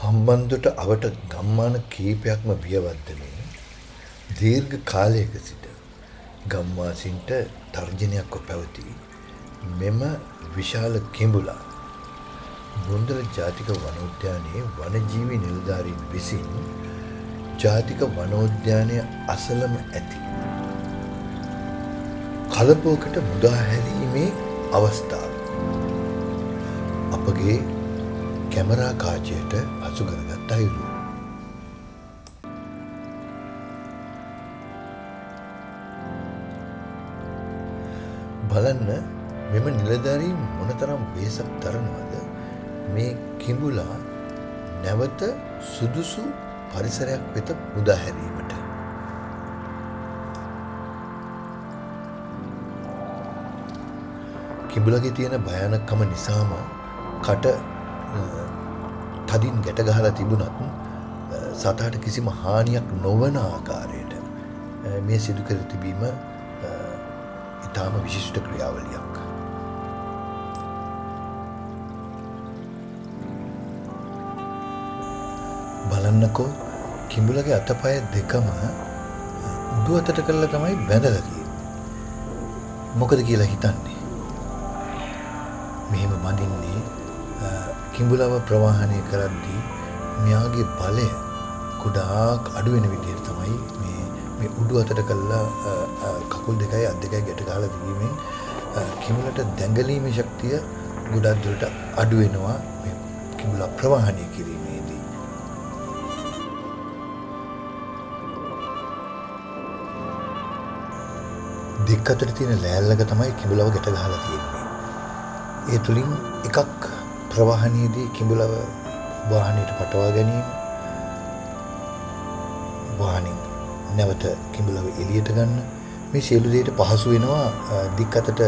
හම්බන්තොට අවට ගම්මාන කීපයක්ම බියවද්දමින් දීර්ඝ කාලයක සිට ගම්වාසීන්ට තර්ජනයක්ව පැවති මෙම විශාල කිඹුලා බොන්දල ජාතික වනෝද්‍යානයේ වනජීවි නිලධාරීන් විසින් ජාතික වනෝද්‍යානය අසලම ඇති කලපුවකට මුදා හැරීමේ අවස්ථාව අපගේ කැමරා කාචයට හසු කරගත් අයුරු. බලන්න මෙම නිලධාරීන් මොනතරම් වෙහෙසක් දරනවද මේ කිඹුලා නැවත සුදුසු පරිසරයක් වෙත මුදා හැරීමට. කිඹුලගේ තියෙන භයානකම නිසාම කට තදින් ගැට ගහලා තිබුණත් සතාට කිසිම හානියක් නොවන ආකාරයට මේ සිදු කර තිබීම ඉතාම විශිෂ්ට ක්‍රියාවලියක්. බලන්නකෝ කිඹුලගේ අතපය දෙකම උඩු අතට කරලා තමයි බැඳලා තියෙන්නේ. මොකද කියලා හිතන්නේ? මෙහෙම බඳින්නේ කිඹුලව ප්‍රවාහනය කරද්දී මෙයාගේ බලය ගොඩාක් අඩු වෙන විදිහට තමයි මේ උඩු අතට කරලා කකුල් දෙකයි අත් දෙකයි ගැට ගහලා තිබීමෙන් කිඹුලට දැඟලීමේ ශක්තිය ගොඩක් දුරට අඩු වෙනවා මේ කිඹුලා ප්‍රවාහනය කිරීමේදී. දෙක අතර තියෙන ලෑල්ලක තමයි කිඹුලව ගැට ගහලා තියෙන්නේ. ඒ තුලින් එකක් ප්‍රවාහනයේදී කිඹුලව වාහනයට පටවා ගැනීම, වාහනින් නැවත කිඹුලව එළියට ගන්න මේ සියලු දේට පහසු වෙනවා දික් අතට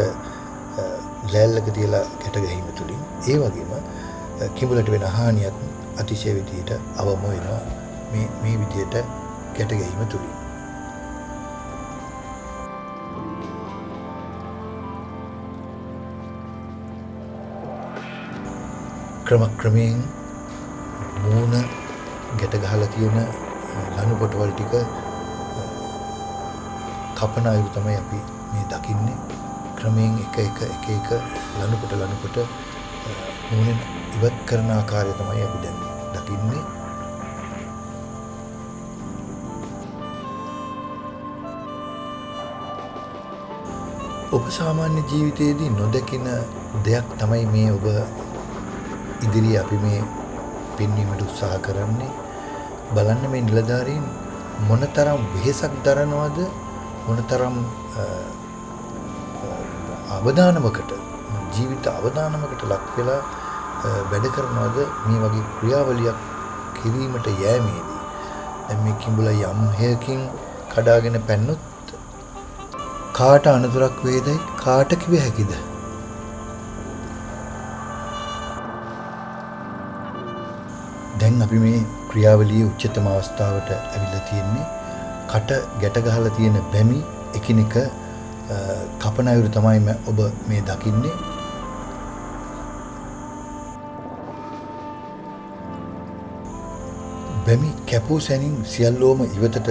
ලෑල්ලක තියලා ගැට ගැනීම තුලින්. ඒ වගේම කිඹුලට වෙන හානියත් අතිශය විදිහට අවම වෙනවා මේ විදිහට ගැට ගැනීම තුලින්. ක්‍රමයෙන් මූණ ගැට ගහලා තියෙන ලනු කොටවල් ටික කපන අයුරු තමයි අපි මේ දකින්නේ. ක්‍රමයෙන් එක ලනු කොට මූණෙන් ඉවත් කරන ආකාරය තමයි අපි දැන් දකින්නේ. ඔබ සාමාන්‍ය ජීවිතයේදී නොදකින දෙයක් තමයි මේ ඔබ ඉදිරියේ අපි මේ පෙන්වීමට උත්සාහ කරන්නේ. බලන්න මේ නිලධාරීන් මොනතරම් වෙහෙසක් දරනවද, මොනතරම් අවදානමකට ජීවිත අවදානමකට ලක් වෙලා වැඩ කරනවද මේ වගේ ක්‍රියාවලියක් කිරීමට යෑමේදී. දැන් මේ කිඹුලා යම් හේකින් කඩාගෙන පැන්නොත් කාට අනතුරක් වේදයි කාට කිව හැකිද? දැන් අපි මේ ක්‍රියාවලියේ උච්චතම අවස්ථාවට ඇවිල්ලා තියෙන්නේ. කට ගැට ගහලා තියෙන බැමි එකිනෙක කපන අයුරු තමයි ඔබ මේ දකින්නේ. බැමි කැපූ සැනින් සියල්ලෝම ඉවතට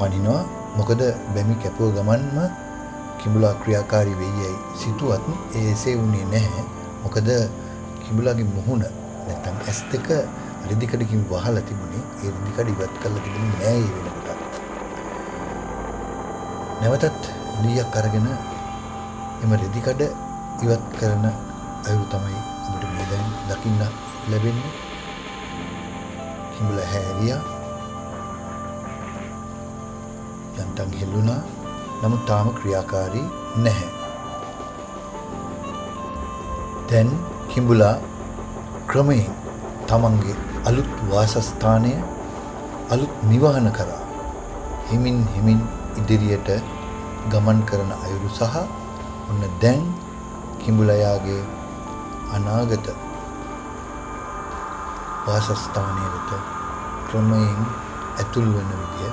පනිනවා. මොකද බැමි කැපුව ගමන්ම කිඹුලා ක්‍රියාකාරී වෙයියි සිතුවත් එසේ වුණේ නැහැ. මොකද කිඹුලාගේ මුහුණ නැත්නම් ඇස් දෙක රෙදි කඩකින් වහලා තිබුණේ. ඒ රෙදි කඩ ඉවත් කරලා තිබුණේ නෑ ඒ වෙනකොට. නැවතත් ලීයක් අරගෙන එම රෙදි කඩ ඉවත් කරන අයුරු තමයි අපිට මේ දැන් දකින්න ලැබෙන්නේ. කිඹුලා හැරියා. යන්තම් හෙල්ලුණා. නමුත් තාම ක්‍රියාකාරී නැහැ. දැන් කිඹුලා ක්‍රමයෙන් තමන්ගේ අලුත් වාසස්ථානය අලුත් නිවහන කරා හිමින් ඉදිරියට ගමන් කරන අයුරු සහ ඔන්න දැන් කිඹුලයාගේ අනාගත වාසස්ථානය වෙත ක්‍රමයෙන් ඇතුල් වෙන විදිය